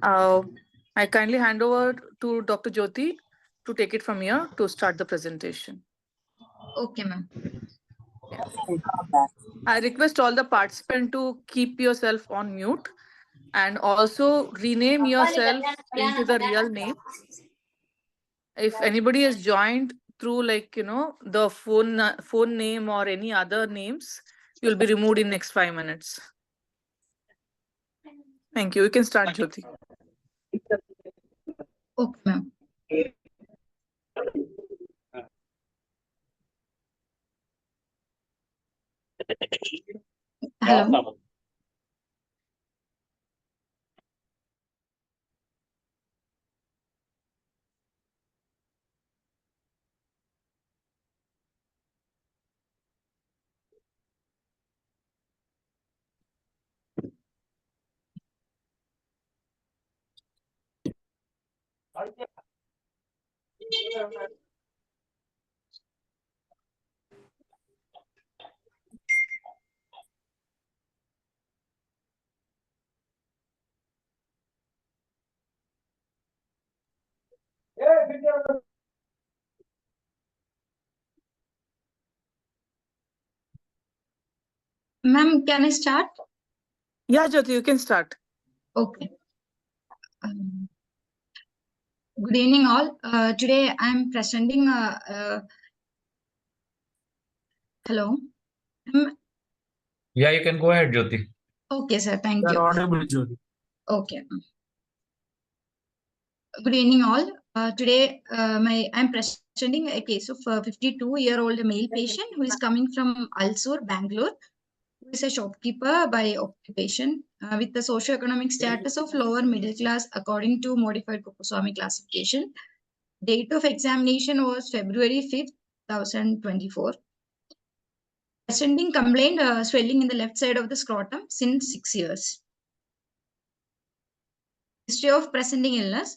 Uh, I kindly hand over to Dr. Jyoti to take it from here to start the presentation. Okay, ma'am. I request all the participants to keep yourself on mute and also rename yourself into the real name. If anybody has joined through the phone name or any other names, you'll be removed in next 5 minutes. Thank you. You can start, Jyoti. Okay, ma'am. Hello. Ma'am, can I start? Yeah, Jyoti, you can start. Okay. Good evening, all. Today I'm presenting. Hello. Yeah, you can go ahead, Jyoti. Okay, sir. Thank you. You're audible, Jyoti. Okay. Good evening, all. Today I'm presenting a case of a 52-year-old male patient who is coming from Alsur, Bangalore, who is a shopkeeper by occupation with the socio-economic status of lower middle class according to modified Kuppuswamy classification. Date of examination was February 5th, 2024. Presenting complaint swelling in the left side of the scrotum since 6 years. History of presenting illness.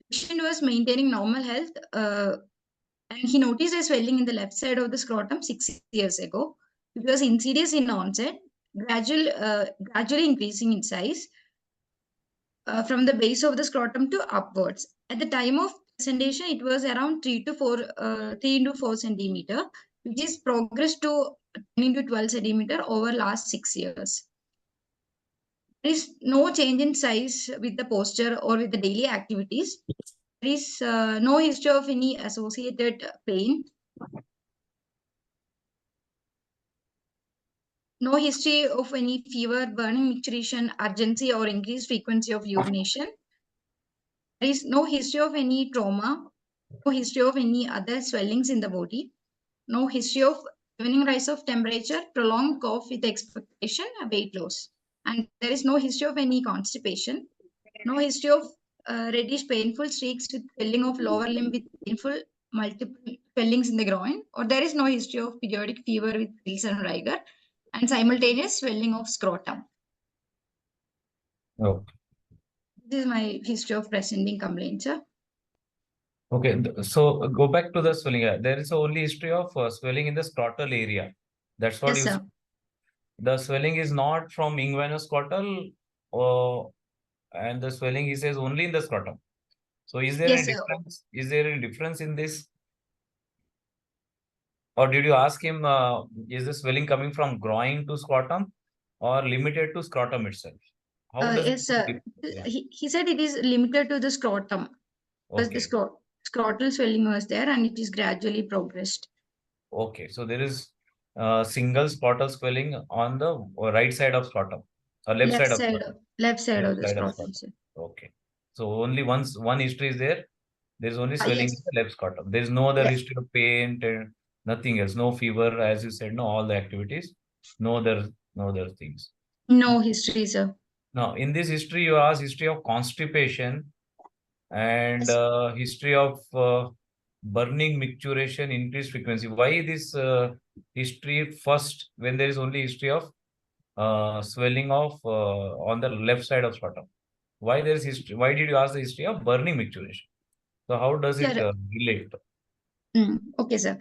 Patient was maintaining normal health and he noticed a swelling in the left side of the scrotum 6 years ago. It was insidious in onset, gradually increasing in size from the base of the scrotum to upwards. At the time of presentation, it was around 3 into 4 centimeter, which is progressed to 10 into 12 centimeter over last 6 years. There is no change in size with the posture or with the daily activities. There is no history of any associated pain. No history of any fever, burning micturition, urgency or increased frequency of urination. There is no history of any trauma, no history of any other swellings in the body, no history of evening rise of temperature, prolonged cough with expectation, weight loss. And there is no history of any constipation, no history of reddish painful streaks with swelling of lower limb with painful multiple swellings in the groin, or there is no history of periodic fever with chills and rigor and simultaneous swelling of scrotum. Okay. This is my history of presenting complaints, sir. Okay, so go back to the swelling. There is only history of swelling in the scrotal area. That's what Yes, you sir. said. The swelling is not from inguinal scrotal, and the swelling he says only in the scrotum. So is there Yes, any sir. difference? Is there any difference in this? Or did you ask him, is the swelling coming from groin to scrotum or limited to scrotum itself? How does Yes, sir. Yeah. He said it is limited to the scrotum. Because Okay. the scrotal swelling was there and it is gradually progressed. Okay, so there is single scrotal swelling on the right side of scrotum or left side of scrotum. Left side of the Left side of scrotum, sir. Okay, so only one history is there. There is only swelling Yes. in the left scrotum. There is no other Yeah. history of pain and nothing else. No fever, as you said. No, all the activities. No other things. No history, sir. Now, in this history, you ask history of constipation and Yes. history of burning micturition, increased frequency. Why this history first when there is only history of swelling of on the left side of scrotum? Why there is history? Why did you ask the history of burning micturition? So how does it Sir, relate? okay, sir.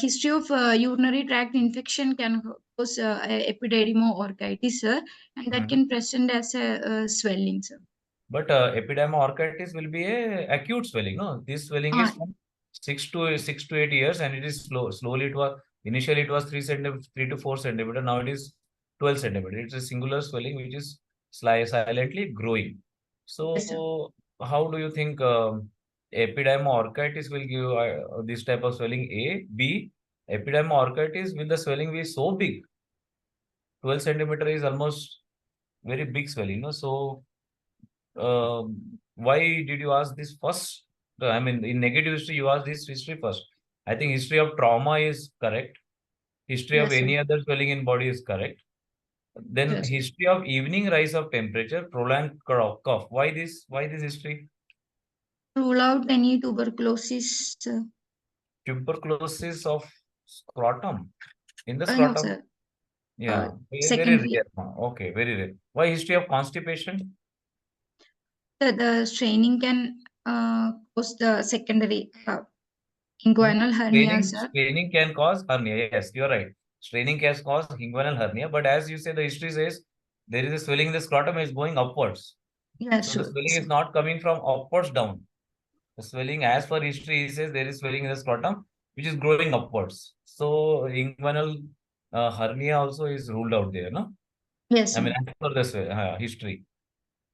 History of urinary tract infection can cause epididymo orchitis, sir, and that can present as a swelling, sir. But epidermal orchitis will be a acute swelling. No, this swelling is from 6 to 8 years, and it is slowly it was initially it was 3 to 4 centimeter. Now it is 12 centimeter. It's a singular swelling which is silently growing. Yes, sir. So how do you think epidermal orchitis will give this type of swelling? A, B, epidermal orchitis, will the swelling be so big? 12 centimeter is almost very big swelling, no? So why did you ask this first? I mean, in negative history, you asked this history first. I think history of trauma is correct. History of Yes, sir. any other swelling in body is correct. Then Yes, sir. history of evening rise of temperature, prolonged cough. Why this? Why this history? Rule out any tuberculosis. Tuberculosis of scrotum. In the No, scrotum? sir. Yeah, very Secondly, rare. Okay, very rare. Why history of constipation? the straining can cause the secondary inguinal hernia, sir. Straining can cause hernia. Yes, you're right. Straining can cause inguinal hernia. But as you say, the history says there is a swelling in the scrotum is going upwards. Yeah, So sure. the swelling is not coming from upwards down. The swelling, as per history, it says there is swelling in the scrotum which is growing upwards. So inguinal hernia also is ruled out there, no? Yes, I sir. mean, as per the history.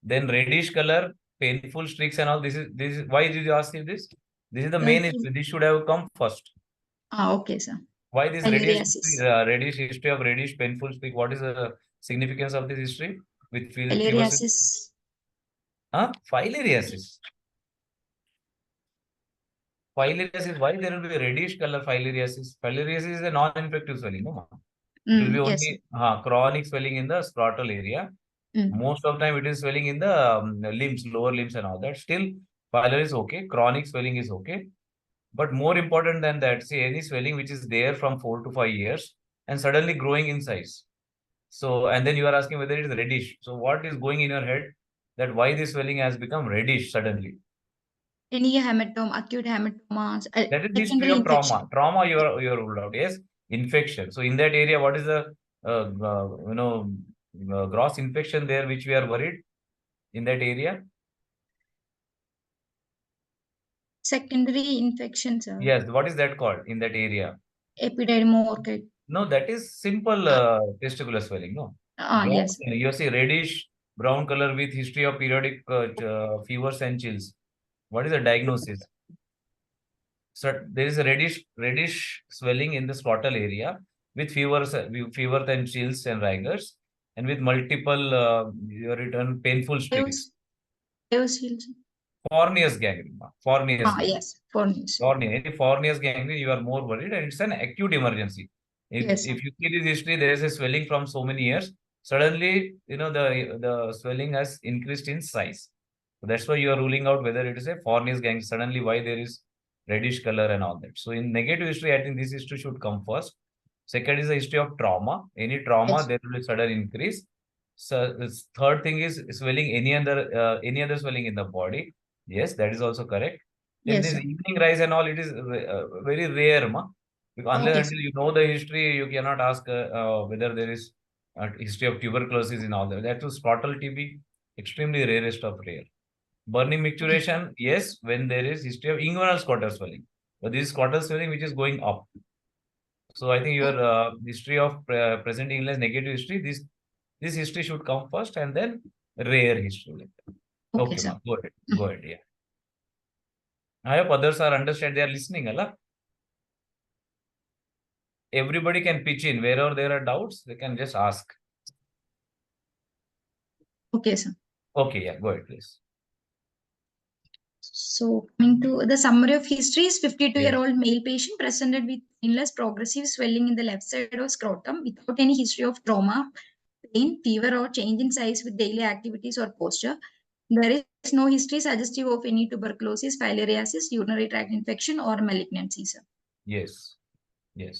Then reddish color, painful streaks and all. This is why did you ask me this? This is the main history. This should have come first. Okay, sir. Why this Filariasis. reddish history of reddish painful streak? What is the significance of this history with fever? Filariasis. Filariasis. Filariasis. Why there will be a reddish color filariasis? Filariasis is a non-infective swelling. No, it will be Yes, only chronic swelling in the scrotal area. Most of the time, it is swelling in the limbs, lower limbs, and all that. Still, filar is okay. Chronic swelling is okay. But more important than that, see any swelling which is there from 4 to 5 years and suddenly growing in size. So, and then you are asking whether it is reddish. So, what is going in your head that why this swelling has become reddish suddenly? Any hematoma, acute hematomas, That is history secondary of infection. Trauma you are ruled out. Yes, infection. So, in that area, what is the gross infection there which we are worried in that area? Secondary infection, sir. Yes, what is that called in that area? Epidermal orchid. No, that is simple testicular swelling. No, Yes. you see reddish brown color with history of periodic fevers and chills. What is the diagnosis? So there is a reddish swelling in the scrotal area with fever and chills and rigors, and with multiple return painful streaks. Fornius gangrene. Fornius gangrene. Yes, fornius. Any Fornius gangrene, you are more worried, and it's an acute emergency. If you see this history, there is a swelling from so many years. Suddenly, the swelling has increased in size. So that's why you are ruling out whether it is a Fornius gangrene. Suddenly, why there is reddish color and all that. So in negative history, I think this history should come first. Second is the history of trauma. Any trauma, there will be sudden increase. So third thing is swelling. Any other swelling in the body. Yes, that is also correct. Then this evening rise and all, it is very rare, ma. Because unless until you know the history, you cannot ask whether there is a history of tuberculosis in all that. That was scrotal TB, extremely rarest of rare. Burning micturition, yes, when there is history of inguinal scrotal swelling. But this is scrotal swelling which is going up. So I think your history of present illness, negative history, this history should come first and then rare history. Okay, ma, go ahead, yeah. I hope others are understand, they are listening, Allah. Everybody can pitch in. Wherever there are doubts, they can just ask. Okay, sir. Okay, yeah, go ahead, please. So coming to the summary of history is 52-year-old male patient presented with painless progressive swelling in the left side of scrotum without any history of trauma, pain, fever, or change in size with daily activities or posture. There is no history suggestive of any tuberculosis, filariasis, urinary tract infection, or malignancy, sir. Yes,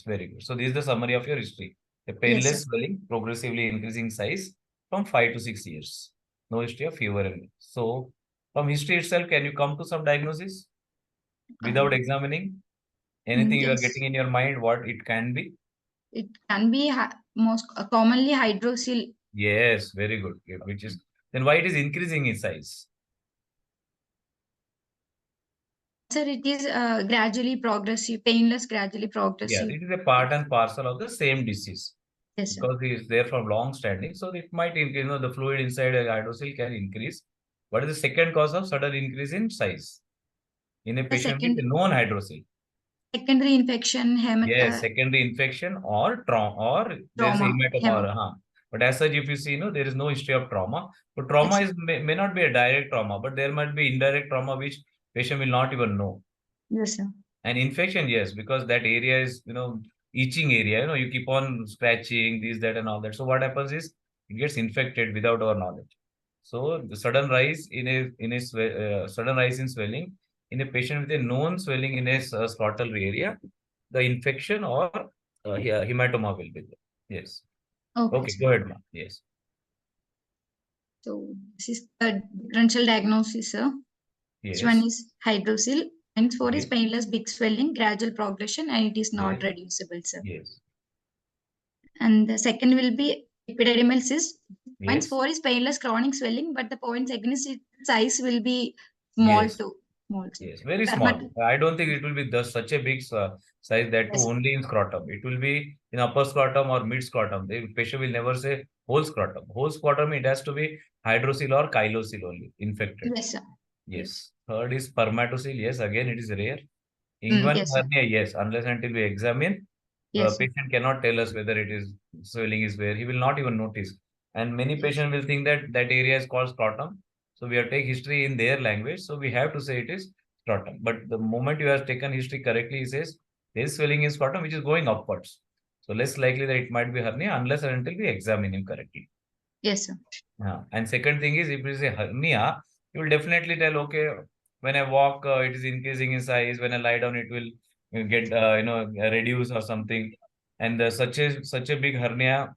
very good. So this is the summary of your history. A painless swelling, progressively increasing size from 5 to 6 years. No history of fever. So from history itself, can you come to some diagnosis without examining? Anything you are getting in your mind, what it can be? It can be most commonly hydrocele. Yes, very good. Which is then why it is increasing in size? Sir, it is gradually progressive, painless, gradually Yeah, progressive. it is a part and parcel of the same disease. Yes, sir. Because he is there from long standing. So it might increase, the fluid inside a hydrocele can increase. What is the second cause of sudden increase in size? In a The patient with second, known hydrocele. secondary infection, Yes, secondary infection or trauma, or there is a trauma, hematoma. But as such, if you see, there is no history of trauma. But trauma Yes. is may not be a direct trauma, but there might be indirect trauma which patient will not even know. Yes, sir. And infection, yes, because that area is, itching area, you keep on scratching, this, that, and all that. So what happens is it gets infected without our knowledge. So the sudden rise sudden rise in swelling in a patient with a known swelling in a scrotal area, the infection or hematoma will be there. Yes. Okay, sir. go ahead, ma'am. Yes. So this is the differential diagnosis, sir. Yes. This one is hydrocele. Point 4 is Yes. painless, big swelling, gradual progression, and it is not Yes. reducible, sir. Yes. And the second will be epididymal cyst. Point Yes. 4 is painless, chronic swelling, but the points against its size will be small Yes. too. Small, sir. Yes, very But- small. I don't think it will be such a big size that too Yes. only in scrotum. It will be in upper scrotum or mid scrotum. The patient will never say whole scrotum. Whole scrotum, it has to be hydrocele or chylocele only infected. Yes, sir. Yes. Third is spermatocele. Yes, again it is rare. Inguinal yes, sir. hernia, yes, unless until we examine, Yes, sir. patient cannot tell us whether it is swelling is where. He will not even notice. And many Yes. patients will think that that area is called scrotum. So we have take history in their language. So we have to say it is scrotum. But the moment you have taken history correctly, he says there is swelling in scrotum which is going upwards. So less likely that it might be hernia unless and until we examine him correctly. Yes, sir. And second thing is, if it is a hernia, you will definitely tell, okay, when I walk, it is increasing in size. When I lie down, it will get, reduce or something. And such a big hernia,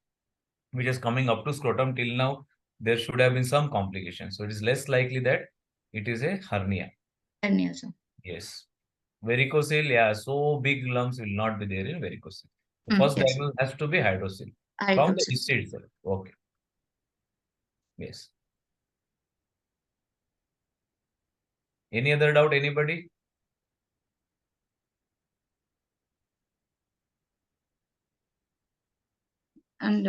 which is coming up to scrotum till now, there should have been some complications. So it is less likely that it is a hernia. Hernia, sir. Yes. Varicocele, yeah, so big lumps will not be there in varicocele. The first yes. diagnosis has to be hydrocele from the Hydrocele. history itself. Okay. Yes. Any other doubt, anybody? And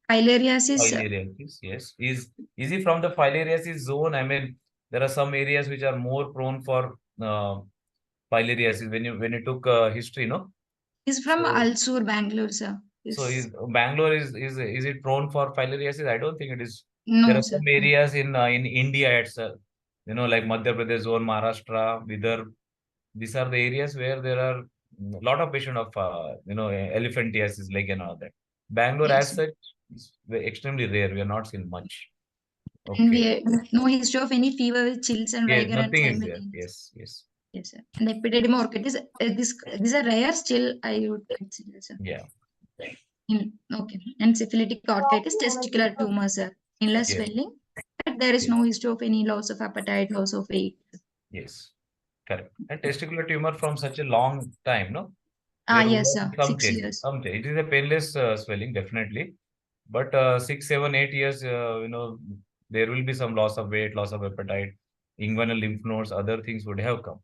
filariasis. Filariasis, yes. Is he from the filariasis zone? I mean, there are some areas which are more prone for filariasis. When you took history, no? He's from So- Alsur, Bangalore, sir. So is Bangalore is it prone for filariasis? I don't think it is. No, There are sir. some areas in India itself, like Madhya Pradesh zone, Maharashtra, Vidarbha. These are the areas where there are a lot of patients of elephantiasis, leg and all that. Bangalore Yes, as such is extremely rare. We are not seeing much. And Okay. we no history of any fever with chills and Yes, rigor and nothing is there. simultaneous. Yes. Yes, sir. And epididymal orchitis, these are rare still, I would consider, sir. Yeah. Okay. And syphilitic orchitis, testicular tumor, sir. Painless Yes. swelling, but there is Yes. no history of any loss of appetite, loss of weight. Yes. Correct. And testicular tumor from such a long time, no? There would Yes, have sir. been some 6 change. years. Some change. It is a painless swelling, definitely. But 6, 7, 8 years, there will be some loss of weight, loss of appetite, inguinal lymph nodes, other things would have come,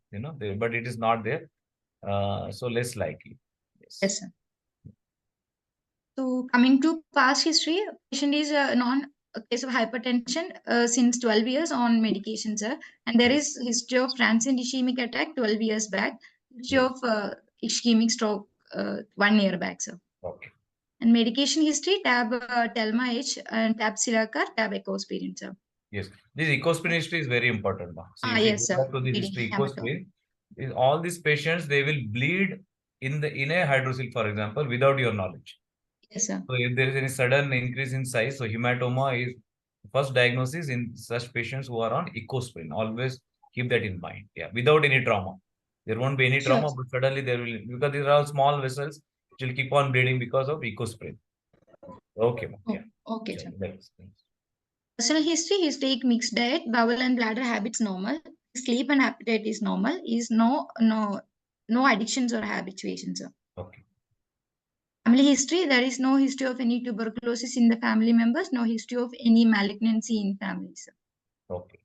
but it is not there. So less likely. Yes, sir. So coming to past history, patient is a case of hypertension since 12 years on medication, sir. And there is history of transient ischemic attack 12 years back, history Yes. of ischemic stroke 1 year back, sir. Okay. And medication history, tab Telma H and tab Silacar, tab Ecosprin, sir. Yes. This ecosprin history is very important now. See, if yes, you sir. go back to the Bleeding, history, hematoma. ecosprin, all these patients, they will bleed in a hydrocele, for example, without your knowledge. Yes, sir. So if there is any sudden increase in size, so hematoma is first diagnosis in such patients who are on ecosprin. Always keep that in mind. Yeah, without any trauma. There won't be any Sure. trauma, but suddenly there will, because these are all small vessels, which will keep on bleeding because of ecosprin. Okay, ma'am. Yeah. Okay, sir. Thanks. Personal history, his take mixed diet, bowel and bladder habits normal, sleep and appetite is normal, is no addictions or habituations, sir. Okay. Family history, there is no history of any tuberculosis in the family members, no history of any malignancy in families, sir. Okay.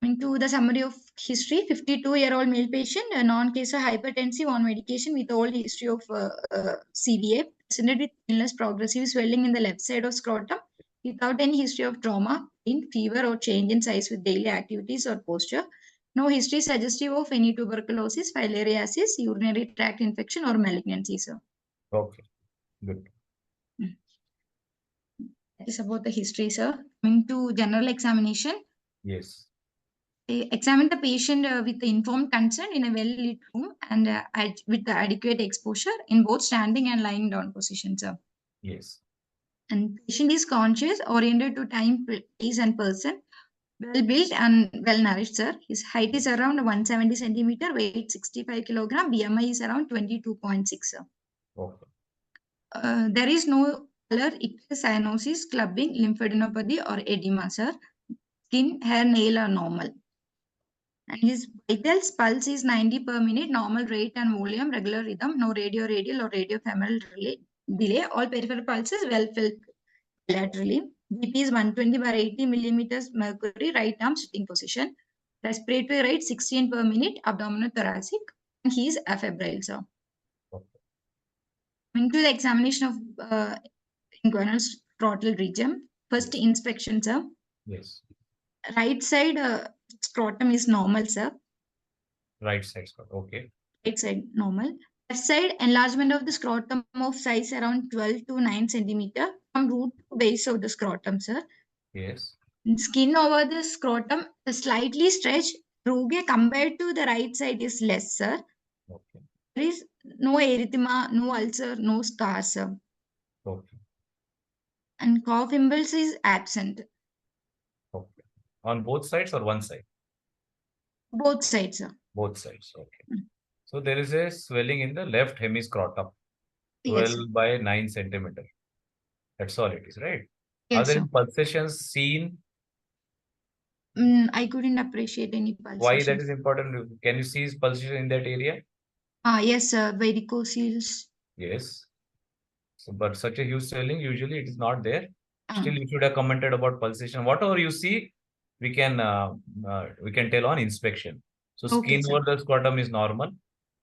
Into the summary of history, 52-year-old male patient, a non-case of hypertensive on medication with old history of CVA, presented with illness, progressive swelling in the left side of scrotum without any history of trauma, pain, fever, or change in size with daily activities or posture. No history suggestive of any tuberculosis, filariasis, urinary tract infection, or malignancy, sir. Okay, good. That is about the history, sir. Coming to general examination. Yes. Examine the patient with the informed consent in a well-lit room and with the adequate exposure in both standing and lying down positions, sir. Yes. And patient is conscious, oriented to time, place, and person, well built and well nourished, sir. His height is around 170 centimeter, weight 65 kilogram, BMI is around 22.6, sir. Okay. There is no color, cyanosis, clubbing, lymphadenopathy, or edema, sir. Skin, hair, nail are normal. And his vitals pulse is 90 per minute, normal rate and volume, regular rhythm, no radial or radiofemoral delay. All peripheral pulses well felt laterally. BP is 120 by 80 millimeters mercury, right arm sitting position. Respiratory rate 16 per minute, abdominal thoracic. And he is afebrile, sir. Okay. Coming to the examination of inguinal scrotal region. First Yes. inspection, sir. Yes. Right side scrotum is normal, sir. Right side spot. Okay. Right side normal. Left side enlargement of the scrotum of size around 12 to 9 centimeter from root to base of the scrotum, sir. Yes. Skin over the scrotum is slightly stretched. Rugae compared to the right side is less, sir. Okay. There is no erythema, no ulcer, no scar, sir. Okay. And cough impulse is absent. Okay. On both sides or one side? Both sides, sir. Both sides. Okay. Mm. So there is a swelling in the left hemiscrotum, 12 Yes, sir. by 9 centimeter. That's all it is, right? Are Yes, there sir. any pulsations seen? I couldn't appreciate any Why that pulsation. is important? Can you see his pulsation in that area? Yes, sir. Varicoceles. Yes. So, but such a huge swelling, usually it is not there. Ah. Still, you should have commented about pulsation. Whatever you see, we can tell on inspection. So Okay, skin sir. over the scrotum is normal.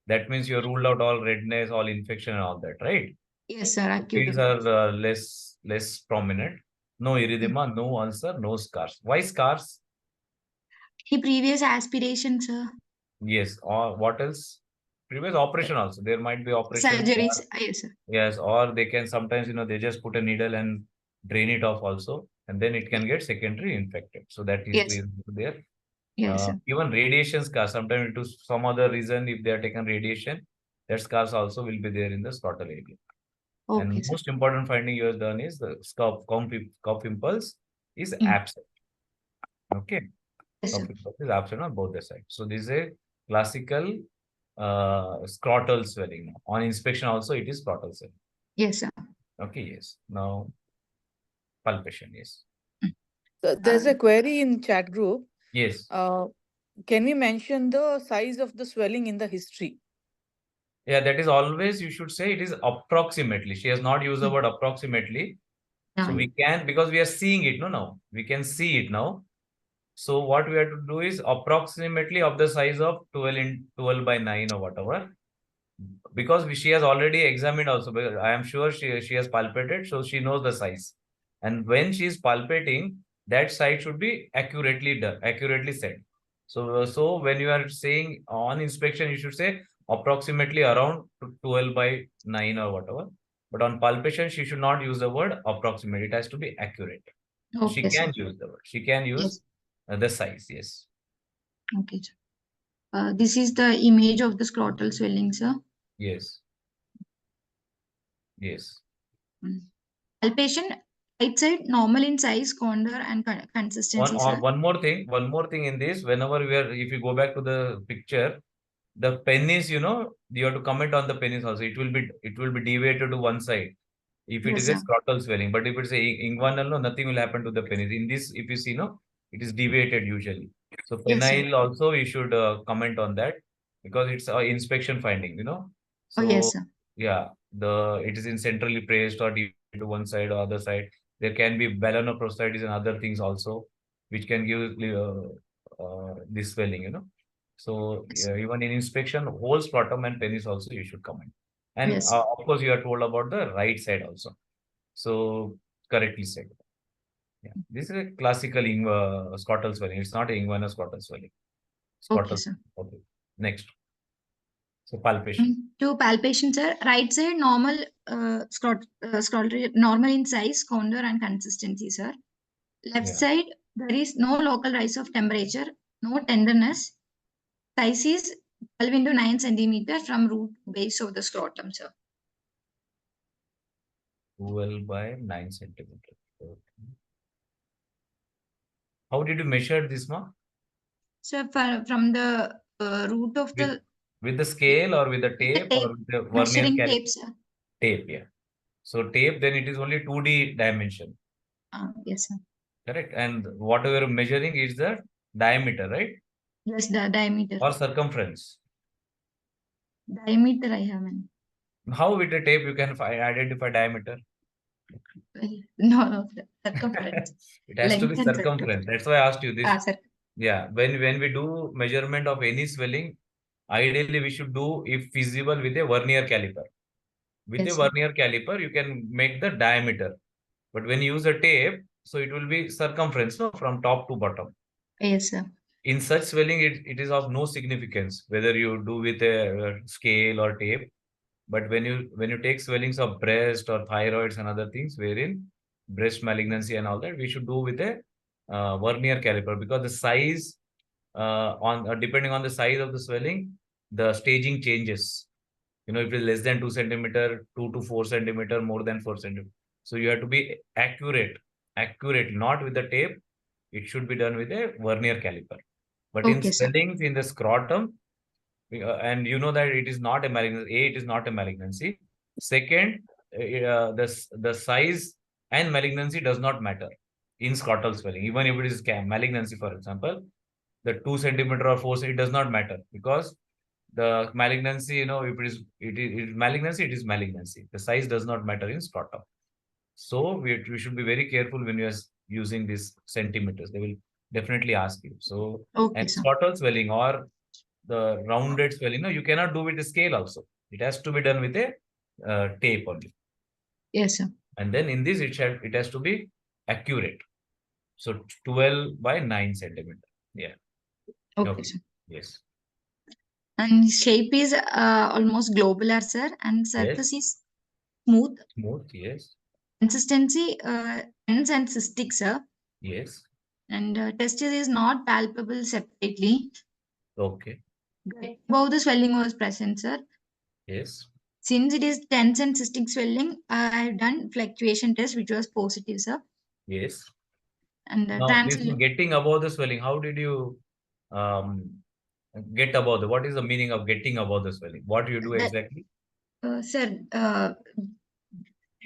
That means you ruled out all redness, all infection, and all that, right? Yes, sir. Acute. These are less prominent. No erythema, no ulcer, no scars. Why scars? Any previous aspiration, sir? Yes. Or what else? Previous operation also. There might be operation. Surgeries. Yes, sir. Yes, or they can sometimes, they just put a needle and drain it off also, and then it can get secondary infected. So that Yes. is there. Yes, sir. Even radiation scars, sometimes due to some other reason, if they are taken radiation, that scars also will be there in the scrotal area. Okay, And sir. most important finding you have done is the cough impulse is absent. Okay. Yes, sir. Cough impulse is absent on both the sides. So this is a classical scrotal swelling. On inspection also it is scrotal swelling. Yes, sir. Okay, yes. Now palpation, yes. So there's a query in chat group. Yes. Can we mention the size of the swelling in the history? Yeah, that is always you should say it is approximately. She has not used the word approximately. So we can, because we are seeing it now. We can see it now. So what we have to do is approximately of the size of 12 by 9 or whatever. Because she has already examined also. I am sure she has palpated, so she knows the size. And when she is palpating, that side should be accurately done, accurately set. So when you are saying on inspection, you should say approximately around 12 by 9 or whatever. But on palpation, she should not use the word approximate. It has to be accurate. Okay, She can sir. use the word. She can use the size. Yes. Okay, sir. This is the image of the scrotal swelling, sir. Yes. Yes. Palpation, right side normal in size, condor, and consistency, sir. One more thing in this, whenever if you go back to the picture, the penis, you have to comment on the penis also. It will be deviated to one side if it Yes, is a sir. scrotal swelling. But if it's a inguinal, no, nothing will happen to the penis. In this, if you see, it is deviated usually. So Yes, sir. penile also, you should comment on that because it's an inspection finding, So Oh, yes, sir. yeah, it is in centrally placed or deviated to one side or other side. There can be melanoprostatitis and other things also, which can give this swelling, you know. So even in inspection, whole scrotum and penis also you should comment. And Yes. of course, you are told about the right side also. So correctly said. Yeah. This is a classical scrotal swelling. It's not a inguinal scrotal swelling. Okay, Scrotal. sir. Okay. Next. So palpation. To palpation, sir. Right side normal, normal in size, contour, and consistency, sir. Left Yeah. side, there is no local rise of temperature, no tenderness. Size is 12 into 9 centimeter from root to base of the scrotum, sir. 12 by 9 centimeter. Okay. How did you measure this, ma? So from the root of the With the scale or with the tape or tape, with the vernier measuring caliper? tape, sir. Tape, yeah. So tape, then it is only 2D dimension. Yes, sir. Correct. And whatever you're measuring is the diameter, right? Yes, the diameter. Or circumference. Diameter I have in. How with a tape you can identify diameter? No, circumference. It has to be Length and circumference. That's why I asked you this. Sir. Yeah, when we do measurement of any swelling, ideally we should do, if feasible, with a vernier caliper. With Yes, a sir. vernier caliper, you can make the diameter. But when you use a tape, so it will be circumference, no, from top to bottom. Yes, sir. In such swelling, it is of no significance whether you do with a scale or tape. But when you take swellings of breast or thyroids and other things, wherein breast malignancy and all that, we should do with a vernier caliper, because the size depending on the size of the swelling, the staging changes. You know, if it is less than 2 centimeter, 2 to 4 centimeter, more than 4 centimeter. So you have to be accurate, not with the tape. It should be done with a vernier caliper. But in Okay, sir. swellings in the scrotum, and you know that it is not a malignancy. It is not a malignancy. Second, the size and malignancy does not matter in scrotal swelling. Even if it is malignancy, for example, the 2 centimeter or 4 it does not matter, because the malignancy, you know, if it is malignancy, it is malignancy. The size does not matter in scrotum. So we should be very careful when you are using these centimeters. They will definitely ask you. So, Okay, and sir. scrotal swelling or the rounded swelling, no, you cannot do with the scale also. It has to be done with a tape only. Yes, sir. And then in this, it has to be accurate. So 12 by 9 centimeter. Yeah. Okay, sir. Yes. And shape is almost globular, sir, and surface is smooth. Smooth, yes. Consistency dense and cystic, sir. Yes. And testis is not palpable separately. Okay. Above the swelling was present, sir. Yes. Since it is dense and cystic swelling, I have done fluctuation test, which was positive, sir. Yes. And Now, this getting above the swelling, how did you get above the, what is the meaning of getting above the swelling? What do you do exactly? Sir,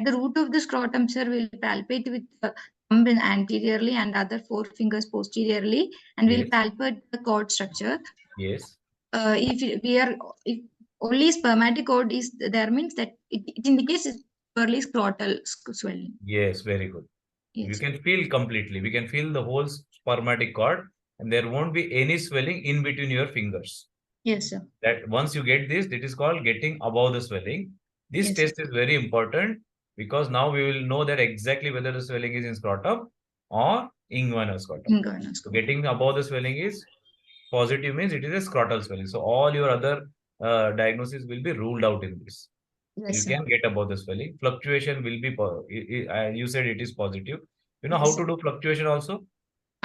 the root of the scrotum, sir, will palpate with thumb anteriorly and other 4 fingers posteriorly, and will palpate the cord structure. Yes. If only spermatic cord is there, means that it indicates early scrotal swelling. Yes, very good. Yes. You can feel completely. We can feel the whole spermatic cord, and there won't be any swelling in between your fingers. Yes, sir. That once you get this, it is called getting above the swelling. This test is very important, because now we will know that exactly whether the swelling is in scrotum or inguinal scrotum. So getting above the swelling is positive, means it is a scrotal swelling. So all your other diagnoses will be ruled out in this. Yes, you can get above the swelling. Fluctuation will be, you said it is positive. You know how to do fluctuation also?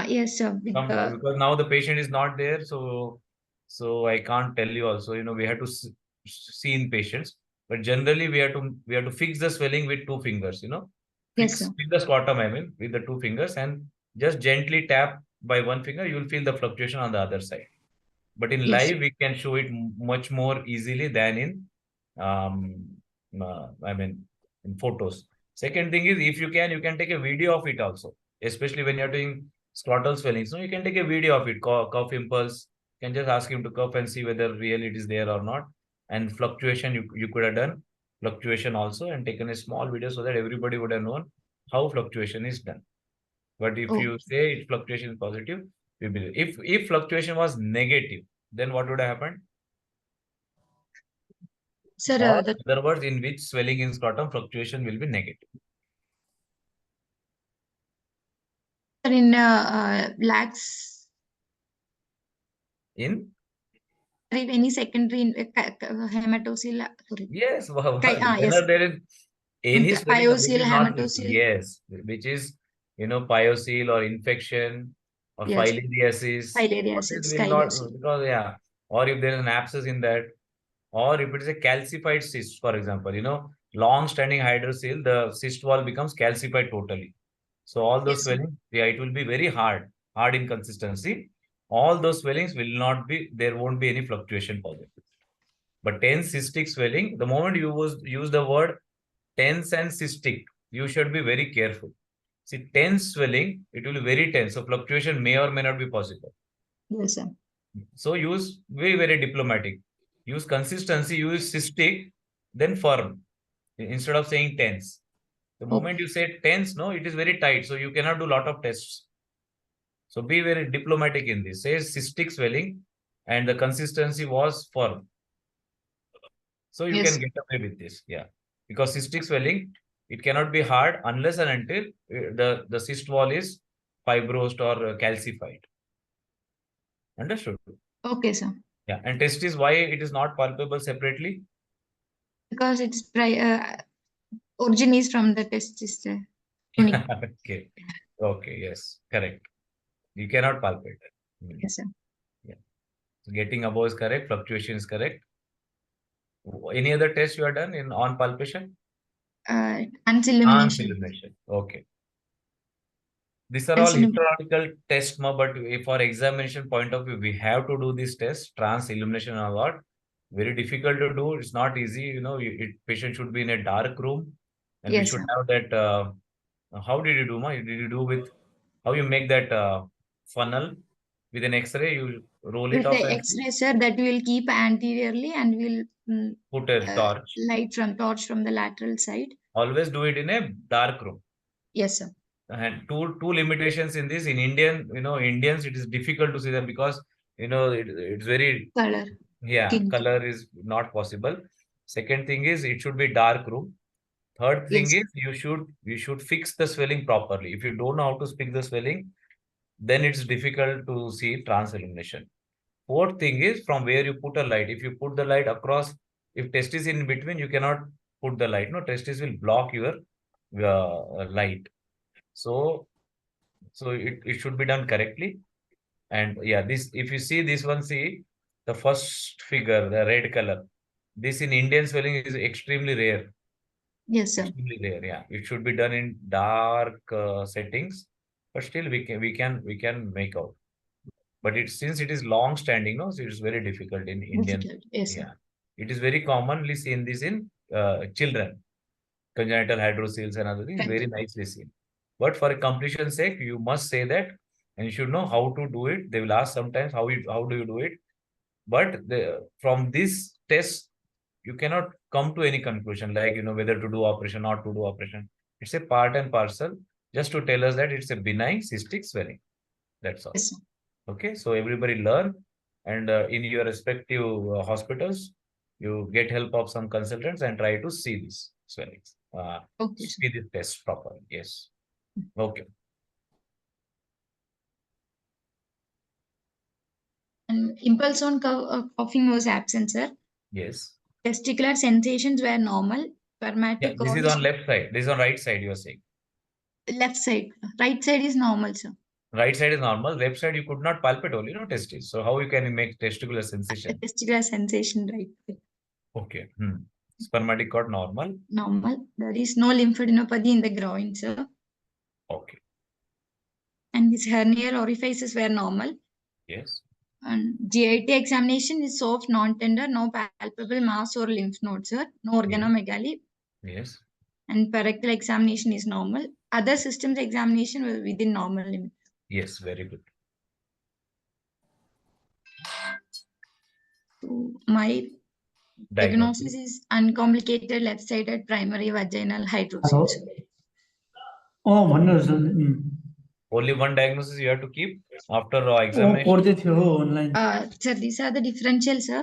Yes, sir. Because now the patient is not there, so I can't tell you also. You know, we have to see in patients, but generally we have to fix the swelling with 2 fingers. You know, fix the scrotum, I mean, with the 2 fingers, and just gently tap by 1 finger. You will feel the fluctuation on the other side. But in live, we can show it much more easily than in in photos. Second thing is, if you can take a video of it also, especially when you're doing scrotal swelling. So you can take a video of it, cuff impulse. You can just ask him to cuff and see whether really it is there or not. And fluctuation, you could have done fluctuation also and taken a small video, so that everybody would have known how fluctuation is done. But if you say fluctuation is positive, If fluctuation was negative, then what would have happened? Sir, Or in other words, in which swelling in scrotum fluctuation will be negative? in lax, In any secondary hematocele, sorry. yes, Yes. whenever there is any swelling, which Pyocele, is not hematocele. yes, which is pyocele or infection or Yes. filariasis. Filariasis, Will not chylocele. because or if there is an abscess in that, or if it is a calcified cyst, for example, long-standing hydrocele, the cyst wall becomes calcified totally. So all those Yes, sir. swelling, it will be very hard in consistency. All those swellings will not be, there won't be any fluctuation possible. But tense cystic swelling, the moment you use the word tense and cystic, you should be very careful. See, tense swelling, it will be very tense. So fluctuation may or may not be possible. Yes, sir. So use very, very diplomatic. Use consistency, use cystic, then firm. Instead of saying tense. The moment you say tense, no, it is very tight. So you cannot do a lot of tests. So be very diplomatic in this. Say cystic swelling and the consistency was firm. So you Yes. can get away with this. Yeah. Because cystic swelling, it cannot be hard unless and until the cyst wall is fibrosed or calcified. Understood? Okay, sir. Yeah. And testis, why it is not palpable separately? Because its origin is from the testis. Unique. Okay. Okay. Yes. Correct. You cannot palpate it. Yes, sir. Yeah. So getting above is correct. Fluctuation is correct. Any other test you have done on palpation? Trans illumination. Okay. These are all historical tests, but for examination point of view, we have to do this test, trans illumination a lot. Very difficult to do. It's not easy. Patient should be in a dark room, and Yes, we should sir. have that. How did you do, ma? Did you do with how you make that funnel with an X-ray? You roll it With off the and X-ray, sir, that will keep anteriorly and will put a torch. torch from the lateral side. Always do it in a dark room. Yes, sir. And two limitations in this. In Indians, it is difficult to see them because it's very Color. color is not possible. Second thing is it should be dark room. Third thing is you should fix the swelling properly. If you don't know how to fix the swelling, then it's difficult to see trans illumination. Fourth thing is from where you put a light. If you put the light across, if testis in between, you cannot put the light. No, testis will block your light. So it should be done correctly. And yeah, this, if you see this one, see the first figure, the red color. This in Indian swelling is extremely rare. Yes, sir. Extremely rare. Yeah, it should be done in dark settings, but still we can make out. But since it is long standing, no, so it's very difficult in Indian. Yes, sir. Yeah, it is very commonly seen this in children, congenital hydroceles and other things. Very nicely seen. But for a completion's sake, you must say that, and you should know how to do it. They will ask sometimes how do you do it, but from this test you cannot come to any conclusion like whether to do operation, not to do operation. It's a part and parcel, just to tell us that it's a benign cystic swelling. That's all. Yes, sir. Okay, so everybody learn, and in your respective hospitals, you get help of some consultants and try to see these swellings. Okay, See this test properly. Yes. Okay. And impulse on coughing was absent, sir. Yes. Testicular sensations were normal. Spermatic Yeah, this is on left side. This is on right side, you are saying. Left side. Right side is normal, sir. Right side is normal. Left side, you could not palpate only, testis. So how you can make testicular sensation? Testicular sensation, right. Okay. Spermatic cord normal. Normal. There is no lymphadenopathy in the groin, sir. Okay. And his hernial orifices were normal. Yes. And GIT examination is soft, non-tender, no palpable mass or lymph nodes, sir. No organomegaly. Yes. And parectal examination is normal. Other systems examination was within normal limits. Yes, very good. So my diagnosis is uncomplicated left-sided primary vaginal hydroceles. Oh, one is Only one diagnosis you have to keep after वो examination. করতে थे वो online. Sir, these are the differential, sir.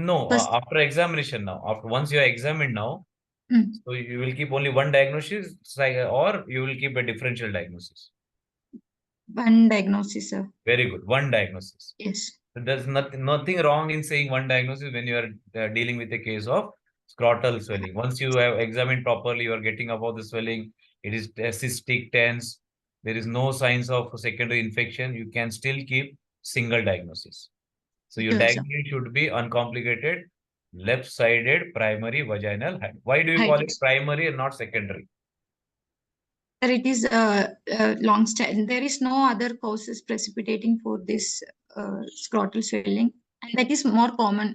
No, First- after examination now. After once you are examined now, Hmm. so you will keep only one diagnosis, or you will keep a differential diagnosis. One diagnosis, sir. Very good. One diagnosis. Yes. So there's nothing wrong in saying one diagnosis when you are dealing with a case of scrotal swelling. Once you have examined properly, you are getting above the swelling. It is cystic, tense. There is no signs of secondary infection. You can still keep single diagnosis. So your Sure, sir. diagnosis should be uncomplicated, left-sided primary vaginal hydrocele. Why do you call it Hydrocele. primary and not secondary? Sir, it is long stand. There is no other causes precipitating for this scrotal swelling, and that is more common.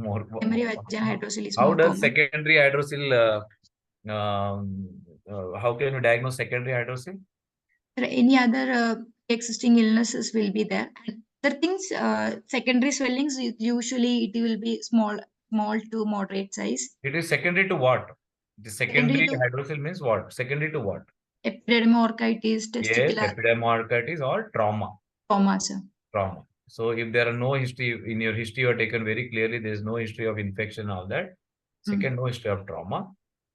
More. Primary vaginal hydrocele is How more does common. secondary hydrocele? How can you diagnose secondary hydrocele? Any other existing illnesses will be there. And other things, secondary swellings, usually it will be small to moderate size. It is secondary to what? The secondary to- hydrocele means what? Secondary to what? Epidermolysis, Yes, testicular epidermolysis or trauma. trauma, sir. Trauma. So if there are no history in your history, you are taken very clearly. There is no history of infection, all that. Second, no history of trauma.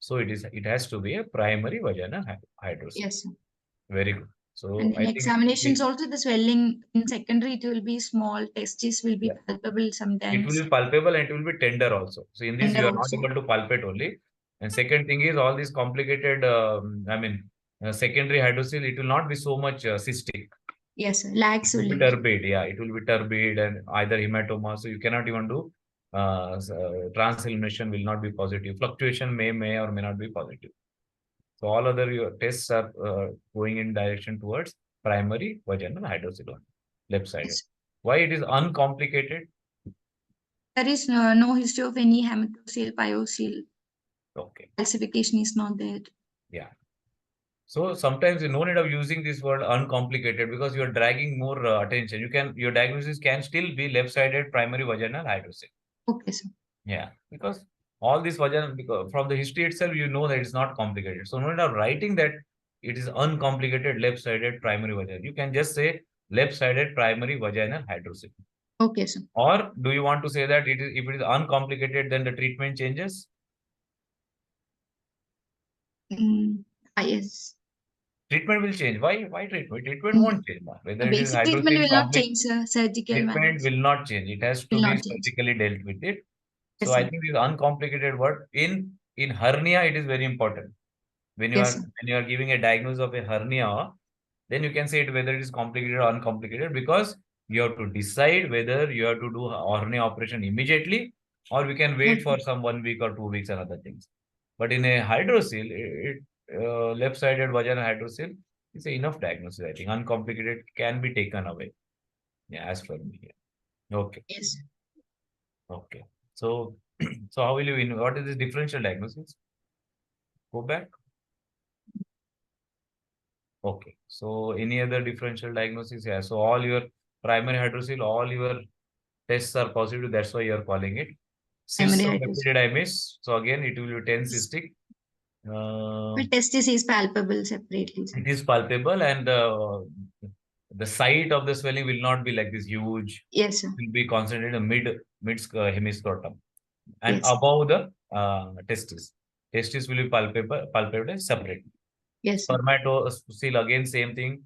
So it has to be a primary vaginal hydrocele. Yes, sir. Very good. So And I in think examinations also, the swelling in secondary, it will be small, testes will be Yeah. palpable it sometimes. will be palpable and it will be tender also. So in this, Tender you are not also. able to palpate only. And second thing is all these complicated, secondary hydrocele, it will not be so much cystic. Yes, sir. Lag It will be swelling. turbid, yeah, it will be turbid and either hematoma. So you cannot even do trans-elimination will not be positive. Fluctuation may or may not be positive. So all other your tests are going in direction towards primary vaginal hydrocele, left sided. Yes. Why it is uncomplicated? There is no history of any hematocele, pyocele. Okay. Calcification is not there. Yeah. So sometimes you no need of using this word uncomplicated because you are dragging more attention. Your diagnosis can still be left-sided primary vaginal hydrocele. Okay, sir. Yeah, because all this vaginal, because from the history itself, you know that it's not complicated. So no need of writing that it is uncomplicated left-sided primary vaginal. You can just say left-sided primary vaginal hydrocele. Okay, sir. Or do you want to say that if it is uncomplicated, then the treatment changes? Yes. Treatment will change. Why treatment? Treatment Mm. won't change. Whether The it is basic treatment hydrocele will not complex, change, sir. Surgical treatment methods. will not change. It has to Will be not change. surgically dealt with it. So Yes, I sir. think this uncomplicated word in hernia, it is very important. When you Yes, are sir. when you are giving a diagnosis of a hernia, then you can say it whether it is complicated or uncomplicated, because you have to decide whether you have to do a hernia operation immediately or we can wait for some 1 week or 2 weeks and other things. But in a hydrocele, left-sided vaginal hydrocele, it's enough diagnosis. I think uncomplicated can be taken away. Yeah, as for me. Yeah. Okay. Yes. Okay. So, so how will you what is this differential diagnosis? Go back. Okay. So any other differential diagnosis? Yeah. So all your primary hydrocele, all your tests are positive. That's why you are calling it cysts of Primary hydrocele. epididymis. So again, it will be 10 cystic. But testis is palpable separately, sir. It is palpable and the site of the swelling will not be like this huge. Yes, sir. It will be concentrated in mid hemiscrotum and Yes. above the testis. Testis will be palpable separately. Yes, sir. Spermatocele again same thing.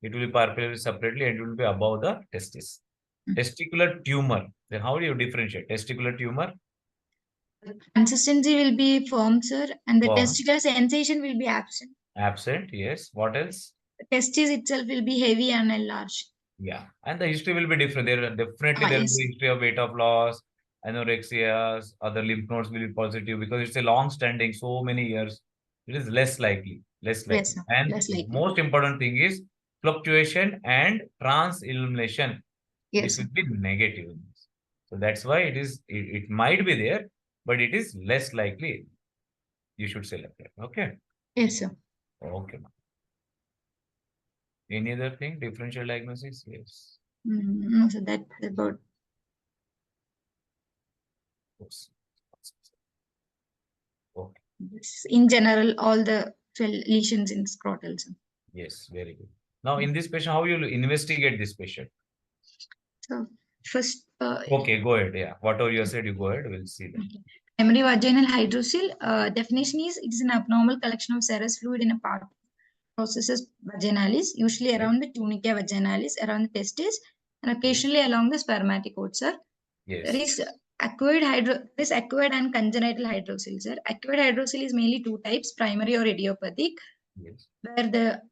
It will be palpable separately and it will be above the testis. Testicular tumor. Then how do you differentiate testicular tumor? Consistency will be firm, sir, and the Firm. testicular sensation will be absent. Absent, yes. What else? The testis itself will be heavy and enlarged. Yeah, and the history will be different. There will be Yes. history of weight of loss, anorexia, other lymph nodes will be positive because it's a long standing, so many years. It is less likely. Yes, sir. And Less likely. most important thing is fluctuation and trans-elimination. Yes, This sir. will be negative. So that's why it might be there, but it is less likely. You should select that. Okay. Yes, sir. Okay. Any other thing? Differential diagnosis? Yes. No, so that's about. Okay. In general, all the lesions in scrotal, sir. Yes, very good. Now, in this patient, how you will investigate this patient? So first, Okay, go ahead. Yeah, whatever you said, you go ahead. We'll see that. okay. Primary vaginal hydrocele, definition is it is an abnormal collection of serous fluid in a part of processus vaginalis, usually around the tunica vaginalis, around the testes, and occasionally along the spermatocodes, sir. There Yes. is acquired and congenital hydrocele, sir. Acquired hydrocele is mainly two types, primary or idiopathic, Yes. where the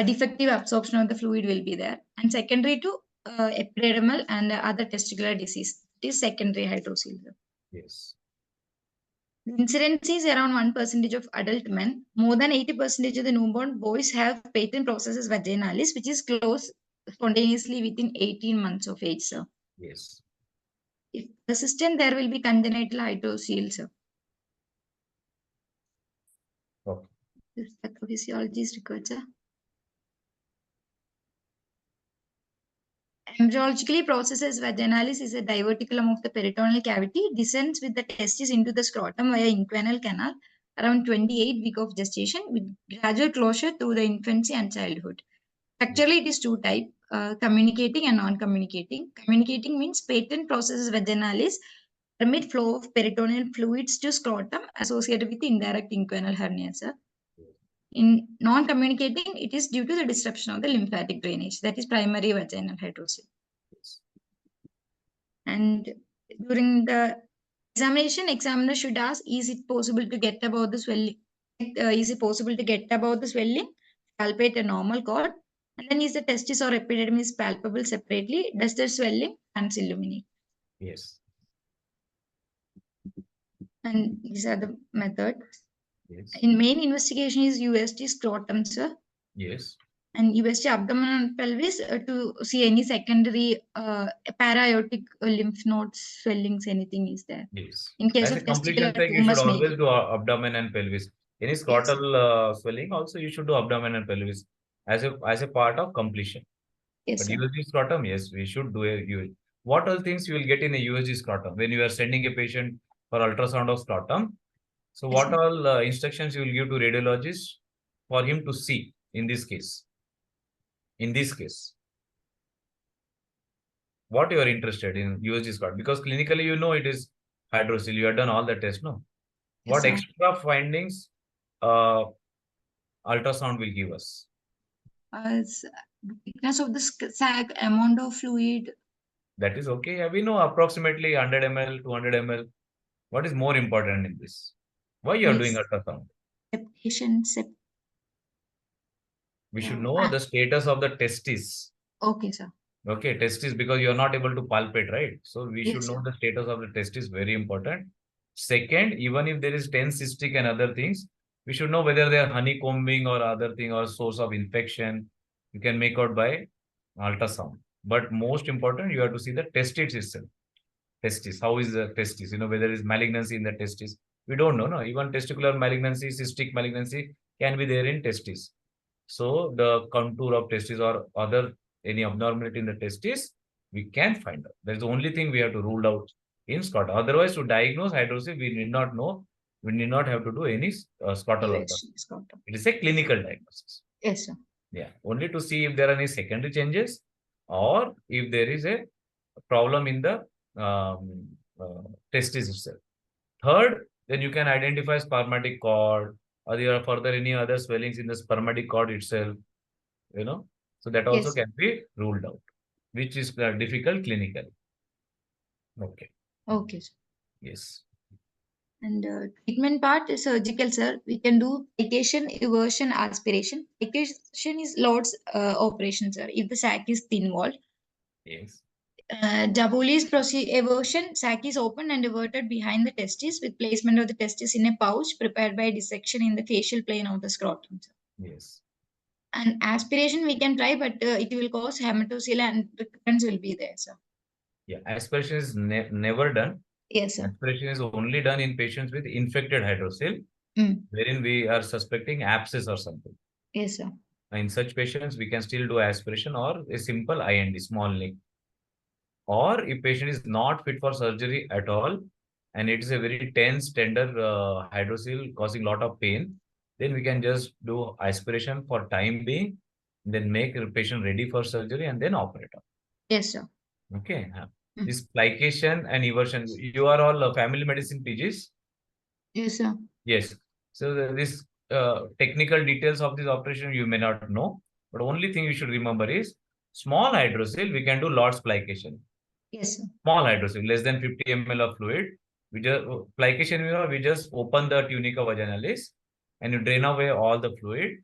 defective absorption of the fluid will be there, and secondary to epididymal and other testicular disease. It is secondary hydrocele, sir. Yes. The incidence is around 1% of adult men. More than 80% of the newborn boys have patent processus vaginalis, which is closed spontaneously within 18 months of age, sir. Yes. If persistent, there will be congenital hydrocele, sir. Okay. This pathophysiology is required, sir. Embryologically, processus vaginalis is a diverticulum of the peritoneal cavity, descends with the testis into the scrotum via inguinal canal around 28 weeks of gestation with gradual closure through the infancy and childhood. Structurally, it is two types, communicating and non-communicating. Communicating means patent processus vaginalis permit flow of peritoneal fluids to scrotum associated with indirect inguinal hernia, sir. In non-communicating, it is due to the disruption of the lymphatic drainage, that is primary vaginal hydrocele. Yes. And during the examination, examiner should ask, is it possible to get about the swelling? Is it possible to get about the swelling? Palpate a normal cord. And then is the testis or epididymis palpable separately? Does the swelling and illuminate? Yes. And these are the methods. Yes. In main investigation is USG scrotum, sir. Yes. And USG abdomen and pelvis to see any secondary para-aortic lymph nodes, swellings, anything is there. Yes. In case As a of completion testicular check, you should tumors, maybe. always do abdomen and pelvis. Any scrotal swelling, also you should do abdomen and pelvis as a part of completion. Yes, But sir. USG scrotum, yes, we should do a USG. What all things you will get in a USG scrotum when you are sending a patient for ultrasound of scrotum? So Yes, what sir. all instructions you will give to radiologist for him to see in this case? In this case, what you are interested in USG scrotum? Because clinically you know it is hydrocele. You have done all the tests, no? Yes, What sir. extra findings ultrasound will give us? Thickness of the sac, amount of fluid. That is okay. Yeah, we know approximately 100 ml, 200 ml. What is more important in this? Why you are doing Yes. ultrasound? Septation, We should know the status of the testis. okay, sir. Okay, testis, because you are not able to palpate, right? So we should Yes, know sir. the status of the testis, very important. Second, even if there is cystic and other things, we should know whether they are honeycombing or other thing or source of infection. You can make out by ultrasound. But most important, you have to see the testis itself. Testis, how is the testis? You know, whether there is malignancy in the testis. We don't know, no? Even testicular malignancy, cystic malignancy can be there in testis. So the contour of testis or other any abnormality in the testis, we can find out. That's the only thing we have to rule out in scrotum. Otherwise, to diagnose hydrocele, we need not know. We need not have to do any scrotal ultrasound. Scrotum. It is a clinical diagnosis. Yes, sir. Yeah, only to see if there are any secondary changes or if there is a problem in the testis itself. Third, then you can identify spermatic cord or there are further any other swellings in the spermatic cord itself, you know. So that also Yes. can be ruled out, which is difficult clinically. Okay. Okay, sir. Yes. And treatment part is surgical, sir. We can do plication, eversion, aspiration. Plication is Lord's operation, sir. If the sac is thin walled. Yes. Jabolis eversion, sac is opened and everted behind the testis with placement of the testis in a pouch prepared by dissection in the facial plane of the scrotum, sir. Yes. And aspiration we can try, but it will cause hematocele and recurrence will be there, sir. Yeah, aspiration is never done. Yes, sir. Aspiration is only done in patients with infected hydrocele, wherein we are suspecting abscess or something. Yes, sir. In such patients, we can still do aspiration or a simple IND, small neck. Or if patient is not fit for surgery at all, and it is a very tense, tender hydrocele causing a lot of pain, then we can just do aspiration for time being, then make the patient ready for surgery and then operate on. Yes, sir. Okay. Mm. This plication and eversion, you are all family medicine PGs? Yes, sir. Yes. So this technical details of this operation you may not know, but only thing you should remember is small hydrocele, we can do lots plication. Yes, sir. Small hydrocele, less than 50 ml of fluid. We just plication, we just open the tunica vaginalis and you drain away all the fluid,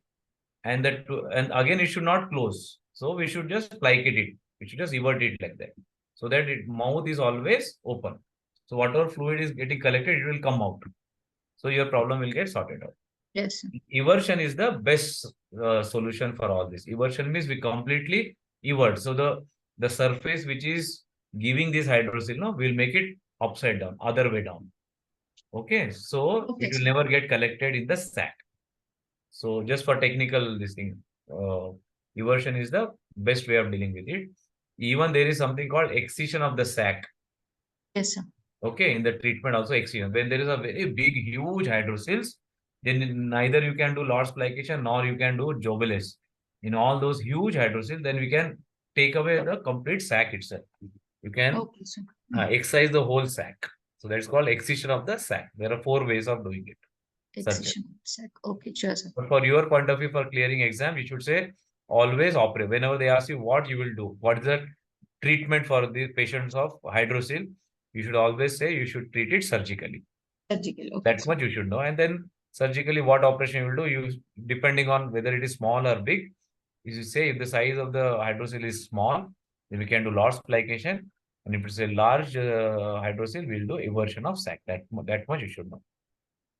and again it should not close. So we should just plicate it. We should just evert it like that, so that mouth is always open. So whatever fluid is getting collected, it will come out. So your problem will get sorted out. Yes, sir. Eversion is the best solution for all this. Eversion means we completely evert. So the surface which is giving this hydrocele, no, we'll make it upside down, other way down. Okay, so Okay, it will sir. never get collected in the sac. So just for technical this thing, eversion is the best way of dealing with it. Even there is something called excision of the sac. Yes, sir. Okay, in the treatment also excision. When there is a very big, huge hydroceles, then neither you can do Lord's plication nor you can do Jobeles. In all those huge hydroceles, then we can take away the complete sac itself. You can Okay, sir. excise the whole sac. So that's called excision of the sac. There are 4 ways of doing it. Excision. Sir. Okay, sure, sir. But for your point of view for clearing exam, you should say always operate. Whenever they ask you what you will do, what is the treatment for the patients of hydrocele, you should always say you should treat it surgically. Surgical. Okay, That sir. much you should know. And then surgically, what operation you will do, you depending on whether it is small or big. You say if the size of the hydrocele is small, then we can do Lord's plication. And if it's a large hydrocele, we'll do eversion of sac. That much you should know.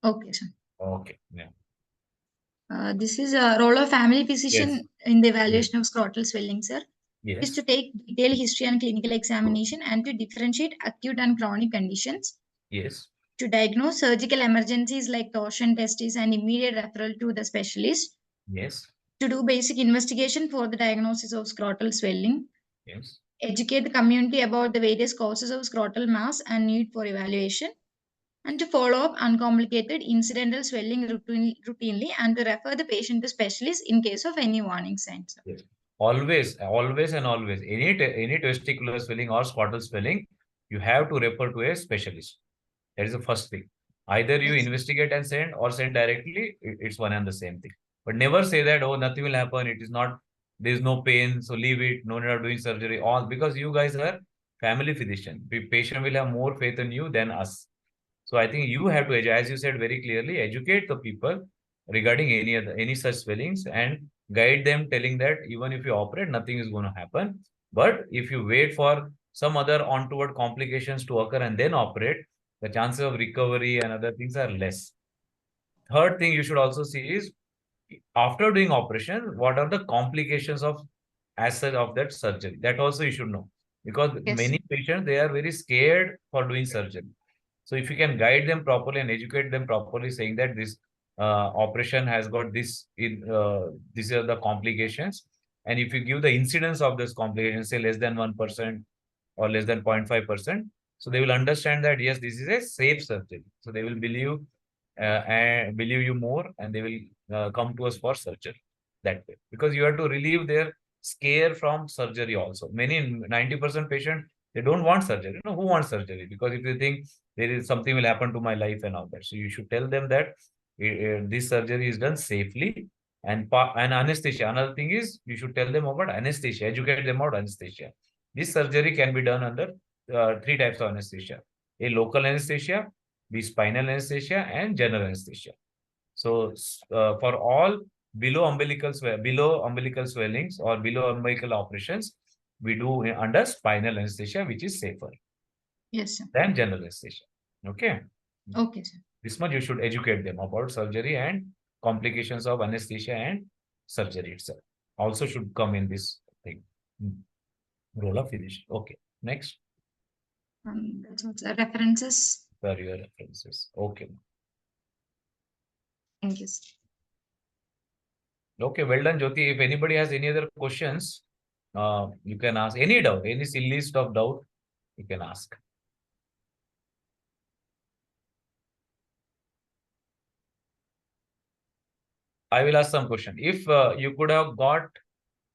Okay, sir. Okay. Yeah. This is a role of family physician Yes. in the evaluation of scrotal swelling, sir. Yes. Is to take detailed history and clinical examination and to differentiate acute and chronic conditions. Yes. To diagnose surgical emergencies like torsion, testis, and immediate referral to the specialist. Yes. To do basic investigation for the diagnosis of scrotal swelling. Yes. Educate the community about the various causes of scrotal mass and need for evaluation. And to follow up uncomplicated incidental swelling routinely and to refer the patient to specialists in case of any warning signs. Yes. Always, always and always, any testicular swelling or scrotal swelling, you have to refer to a specialist. That is the first thing. Either you Yes. investigate and send or send directly, it's one and the same thing. But never say that, oh, nothing will happen. It is not, there is no pain, so leave it, no need of doing surgery. All because you guys are family physician. The patient will have more faith in you than us. So I think you have to, as you said very clearly, educate the people regarding any such swellings and guide them, telling that even if you operate, nothing is going to happen. But if you wait for some other untoward complications to occur and then operate, the chances of recovery and other things are less. Third thing you should also see is after doing operation, what are the complications of as such of that surgery? That also you should know, because Yes. many patients, they are very scared for doing surgery. So if you can guide them properly and educate them properly, saying that this operation has got this, these are the complications, and if you give the incidence of this complications, say less than 1% or less than 0.5%, so they will understand that yes, this is a safe surgery. So they will believe and believe you more, and they will come to us for surgery that way, because you have to relieve their scare from surgery also. Many 90% patient, they don't want surgery. No, who wants surgery? Because if you think there is something will happen to my life and all that, so you should tell them that this surgery is done safely. And anesthesia, another thing is you should tell them about anesthesia, educate them about anesthesia. This surgery can be done under 3 types of anesthesia: a local anesthesia, be spinal anesthesia, and general anesthesia. So for all below umbilical swellings or below umbilical operations, we do under spinal anesthesia, which is safer Yes, sir. than general anesthesia. Okay. Okay, sir. This much you should educate them about surgery and complications of anesthesia and surgery itself. Also should come in this thing. Role of physician. Okay. Next. That's all, sir. References. For your references. Okay. Thank you, sir. Okay, well done, Jyoti. If anybody has any other questions, you can ask any doubt, any list of doubt, you can ask. I will ask some question. If you could have got,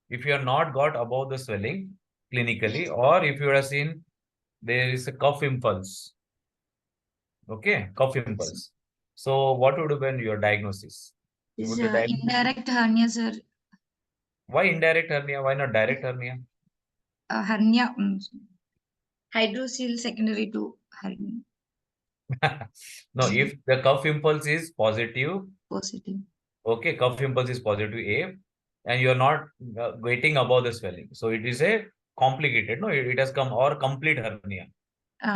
if you have not got above the swelling clinically, or if you have seen there is a cough impulse, okay, cough impulse. So what would have been your diagnosis? Is Would the diagnosis, indirect hernia, sir. why indirect hernia? Why not direct hernia? Hernia, hydrocele secondary to hernia, No, if the cough impulse is positive, positive. okay, cough impulse is positive A, and you are not waiting above the swelling. So it is a complicated, no, it has come, or complete hernia,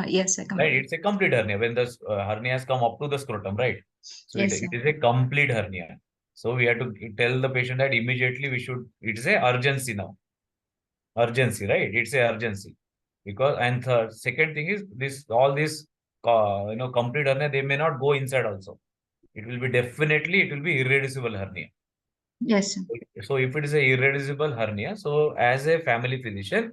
Yes, sir. right? Complete. It's a complete hernia when the hernia has come up to the scrotum, right? So Yes, it sir. is a complete hernia. So we have to tell the patient that immediately we should, it is a urgency now. Urgency, right? It's a urgency. Because, and third, second thing is this, all this, complete hernia, they may not go inside also. It will be definitely, it will be irreducible hernia. Yes, sir. So if it is a irreducible hernia, so as a family physician,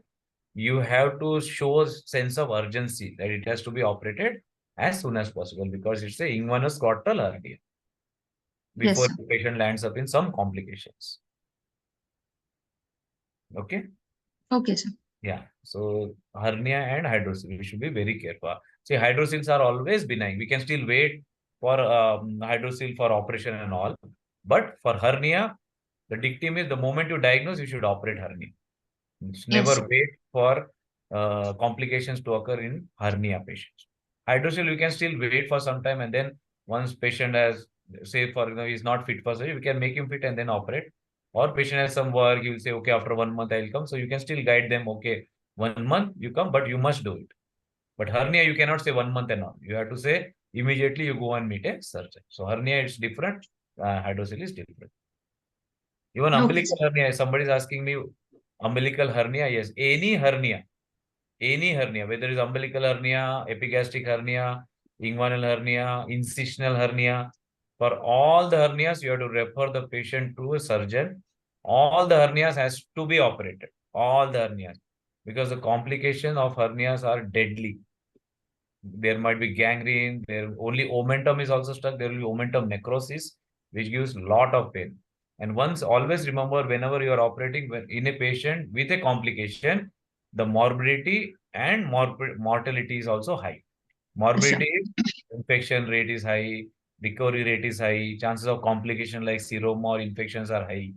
you have to show a sense of urgency that it has to be operated as soon as possible, because it's a inguinal scrotal hernia Yes, before sir. the patient lands up in some complications. Okay. Okay, sir. Yeah. So hernia and hydrocele, we should be very careful. See, hydroceles are always benign. We can still wait for hydrocele for operation and all. But for hernia, the dictum is the moment you diagnose, you should operate hernia. Never Yes. wait for complications to occur in hernia patients. Hydrocele, we can still wait for some time, and then once patient has, say, for is not fit for surgery, we can make him fit and then operate. Or patient has some work, you will say, okay, after 1 month I will come. So you can still guide them, okay, 1 month you come, but you must do it. But hernia, you cannot say 1 month and all. You have to say immediately you go and meet a surgeon. So hernia is different, hydrocele is different. Even Okay, umbilical sir. hernia, somebody is asking me, umbilical hernia, yes, any hernia, whether it's umbilical hernia, epigastric hernia, inguinal hernia, incisional hernia, for all the hernias, you have to refer the patient to a surgeon. All the hernias has to be operated, all the hernias, because the complications of hernias are deadly. There might be gangrene, there only omentum is also stuck, there will be omentum necrosis, which gives a lot of pain. And once, always remember, whenever you are operating in a patient with a complication, the morbidity and mortality is also high. Morbidity is, infection rate is high, recovery rate is high, chances of complication like seroma or infections are high.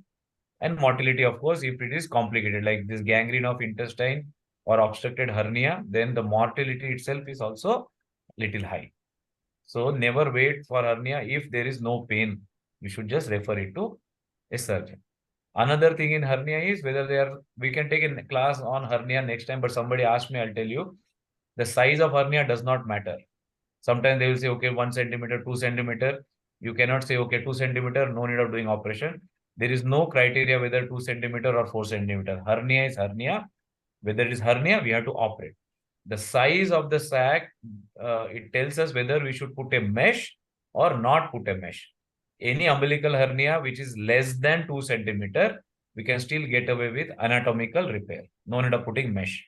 And mortality, of course, if it is complicated, like this gangrene of intestine or obstructed hernia, then the mortality itself is also little high. So never wait for hernia. If there is no pain, you should just refer it to a surgeon. Another thing in hernia is whether we can take a class on hernia next time, but somebody asked me, I'll tell you, the size of hernia does not matter. Sometimes they will say, okay, 1 centimeter, 2 centimeter. You cannot say, okay, 2 centimeter, no need of doing operation. There is no criteria whether 2 centimeter or 4 centimeter. Hernia is hernia. Whether it is hernia, we have to operate. The size of the sac, it tells us whether we should put a mesh or not put a mesh. Any umbilical hernia which is less than 2 centimeter, we can still get away with anatomical repair. No need of putting mesh.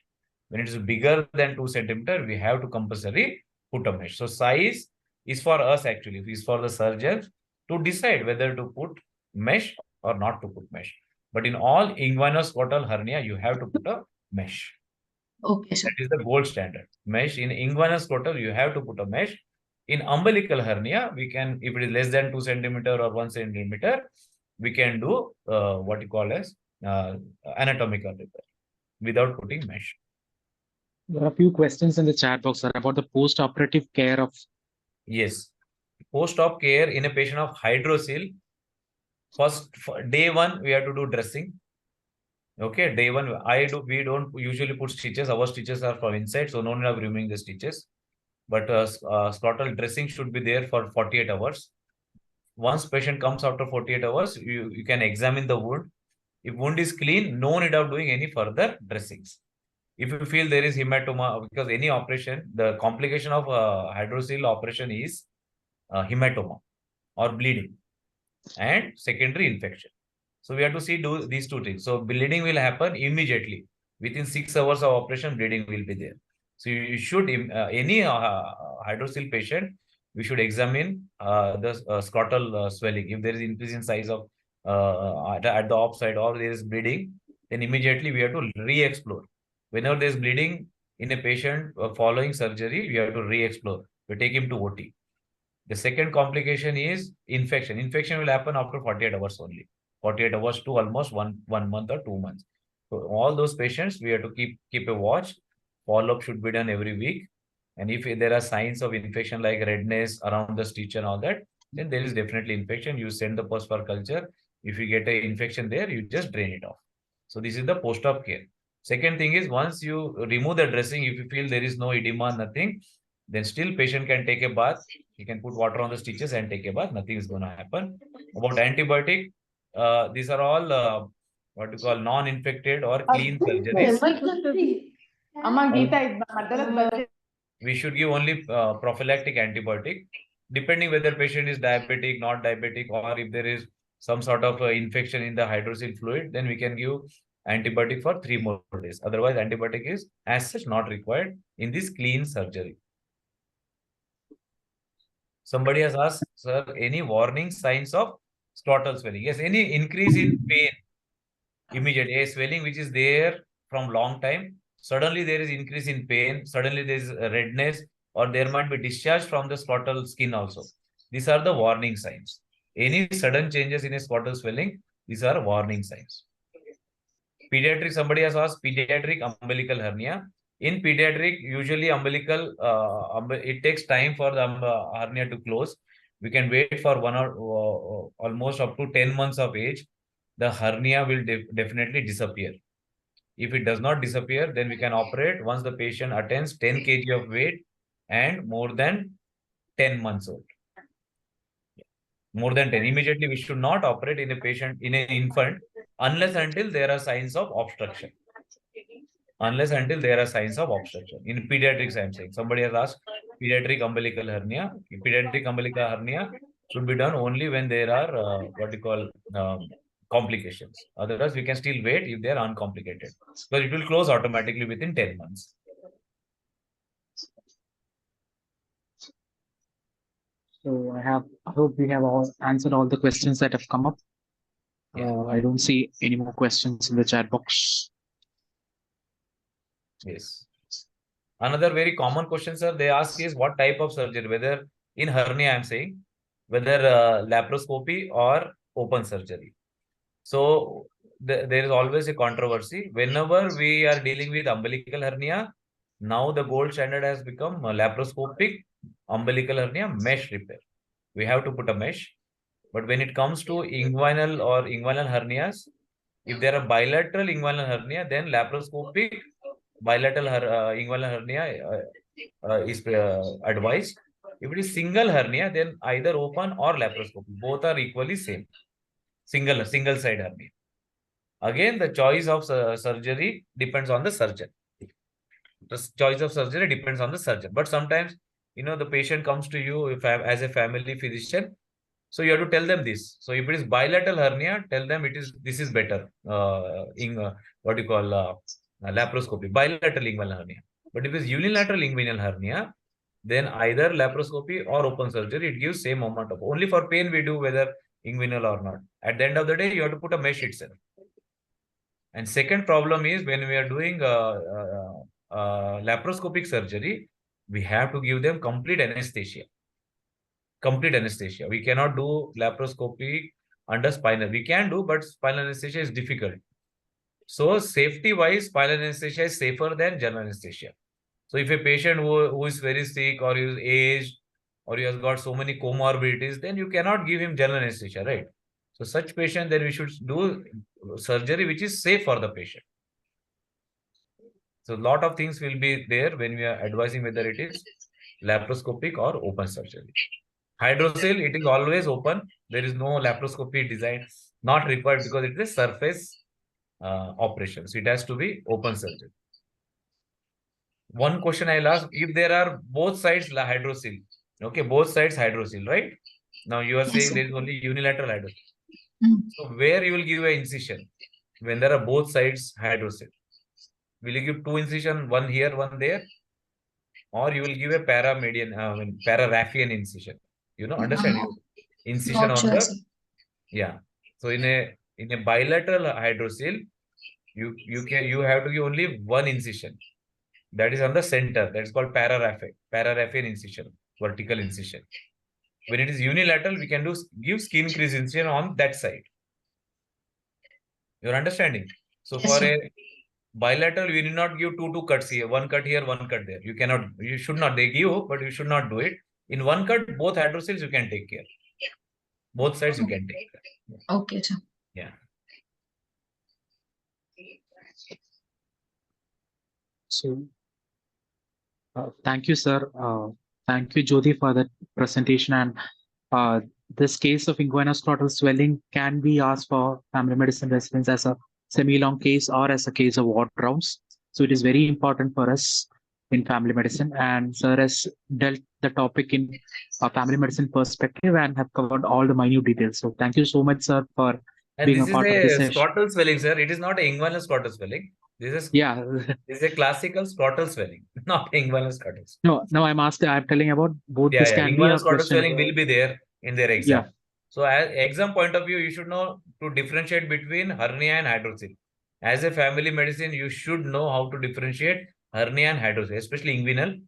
When it is bigger than 2 centimeter, we have to compulsory put a mesh. So size is for us actually, is for the surgeons to decide whether to put mesh or not to put mesh. But in all inguinal hernia, you have to put a mesh. Okay, sir. That is the gold standard. Mesh in inguinal scrotal, you have to put a mesh. In umbilical hernia, we can, if it is less than 2 centimeter or 1 centimeter, we can do what you call as anatomical repair without putting mesh. There are a few questions in the chat box, sir, about the post-operative care of. Yes. Post-op care in a patient of hydrocele, first, day 1, we have to do dressing. Okay, day 1, we don't usually put stitches. Our stitches are from inside, so no need of removing the stitches. But scrotal dressing should be there for 48 hours. Once patient comes after 48 hours, you can examine the wound. If wound is clean, no need of doing any further dressings. If you feel there is hematoma, because any operation, the complication of hydrocele operation is hematoma or bleeding and secondary infection. So we have to see these two things. So bleeding will happen immediately. Within 6 hours of operation, bleeding will be there. So you should, any hydrocele patient, we should examine the scrotal swelling. If there is increase in size of at the offside or there is bleeding, then immediately we have to re-explore. Whenever there is bleeding in a patient following surgery, we have to re-explore. We take him to OT. The second complication is infection. Infection will happen after 48 hours only. 48 hours to almost one month or 2 months. So all those patients, we have to keep a watch. Follow-up should be done every week. And if there are signs of infection like redness around the stitch and all that, then there is definitely infection. You send the pus for culture. If you get an infection there, you just drain it off. So this is the post-op care. Second thing is, once you remove the dressing, if you feel there is no edema, nothing, then still patient can take a bath. He can put water on the stitches and take a bath. Nothing is going to happen. About antibiotic, these are all what you call non-infected or clean surgeries. We should give only prophylactic antibiotic, depending whether patient is diabetic, not diabetic, or if there is some sort of infection in the hydrocele fluid, then we can give antibiotic for 3 more days. Otherwise, antibiotic is as such not required in this clean surgery. Somebody has asked, sir, any warning signs of scrotal swelling? Yes, any increase in pain, immediate a swelling which is there from long time, suddenly there is increase in pain, suddenly there is redness, or there might be discharge from the scrotal skin also. These are the warning signs. Any sudden changes in a scrotal swelling, these are warning signs. Pediatric, somebody has asked pediatric umbilical hernia. In pediatric, usually umbilical, it takes time for the hernia to close. We can wait for almost up to 10 months of age. The hernia will definitely disappear. If it does not disappear, then we can operate once the patient attains 10 kg of weight and more than 10 months old. More than 10. Immediately, we should not operate in a patient, in an infant, unless until there are signs of obstruction. Unless until there are signs of obstruction. In pediatrics, I am saying. Somebody has asked pediatric umbilical hernia. Pediatric umbilical hernia should be done only when there are what you call complications. Otherwise, we can still wait if they are uncomplicated. Because it will close automatically within 10 months. So I hope we have all answered all the questions that have come up. Yeah. I don't see any more questions in the chat box. Yes. Another very common question, sir, they ask is what type of surgery, whether in hernia, I'm saying, whether laparoscopy or open surgery. So there is always a controversy. Whenever we are dealing with umbilical hernia, now the gold standard has become laparoscopic umbilical hernia mesh repair. We have to put a mesh. But when it comes to inguinal or inguinal hernias, if there are bilateral inguinal hernia, then laparoscopic bilateral inguinal hernia is advised. If it is single hernia, then either open or laparoscopy. Both are equally same. Single side hernia. Again, the choice of surgery depends on the surgeon. The choice of surgery depends on the surgeon. But sometimes, the patient comes to you as a family physician. So you have to tell them this. So if it is bilateral hernia, tell them this is better in what you call laparoscopy, bilateral inguinal hernia. But if it is unilateral inguinal hernia, then either laparoscopy or open surgery, it gives same amount of, only for pain we do whether inguinal or not. At the end of the day, you have to put a mesh itself. And second problem is when we are doing laparoscopic surgery, we have to give them complete anesthesia. Complete anesthesia. We cannot do laparoscopy under spinal. We can do, but spinal anesthesia is difficult. So safety-wise, spinal anesthesia is safer than general anesthesia. So if a patient who is very sick or is aged or he has got so many comorbidities, then you cannot give him general anesthesia, right? So such patient, then we should do surgery which is safe for the patient. So a lot of things will be there when we are advising whether it is laparoscopic or open surgery. Hydrocele, it is always open. There is no laparoscopy design, not required because it is surface operation. So it has to be open surgery. One question I'll ask, if there are both sides hydrocele, okay, both sides hydrocele, right? Now you are saying there is only unilateral hydrocele. So where you will give an incision when there are both sides hydrocele? Will you give 2 incision, one here, one there? Or you will give a para-Raphian incision? Understand? Incision on the, yeah. So in a bilateral hydrocele, you have to give only one incision. That is on the center. That is called pararaphe incision, vertical incision. When it is unilateral, we can give skin crease incision on that side. You're understanding? So Yes, for sir. a bilateral, we need not give two cuts here, one cut here, one cut there. You should not. They give, but you should not do it. In one cut, both hydroceles you can take care. Both sides you can take care. Okay, sir. Yeah. So, thank you, sir. Thank you, Jyoti, for that presentation. And this case of inguinal scrotal swelling can be asked for family medicine residents as a semi-long case or as a case of ward rounds. So it is very important for us in family medicine. And sir has dealt the topic in a family medicine perspective and have covered all the minute details. So thank you so much, sir, for And being this a is part of this a session. scrotal swelling, sir. It is not an inguinal scrotal swelling. This is a classical scrotal swelling, not inguinal scrotal swelling. No, I'm telling about both. Yeah, This yeah. can be Inguinal a scrotal question. swelling will be there in their exam. Yeah. So as exam point of view, you should know to differentiate between hernia and hydrocele. As a family medicine, you should know how to differentiate hernia and hydrocele, especially inguinal,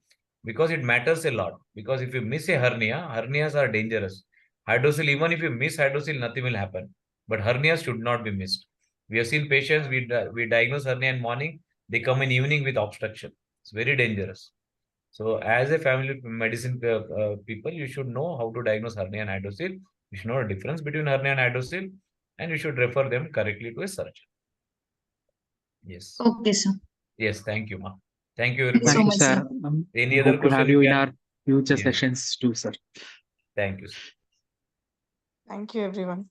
because it matters a lot. Because if you miss a hernia, hernias are dangerous. Hydrocele, even if you miss hydrocele, nothing will happen. But hernias should not be missed. We have seen patients, we diagnose hernia in morning, they come in evening with obstruction. It's very dangerous. So as a family medicine people, you should know how to diagnose hernia and hydrocele. You should know the difference between hernia and hydrocele, and you should refer them correctly to a surgeon. Yes. Okay, sir. Yes, thank you, ma. Thank you, Thank you everybody. so Thank you, much, sir. sir. Any Hope other to question have you you in can? our future Yeah. sessions too, sir. Thank you, sir. Thank you, everyone.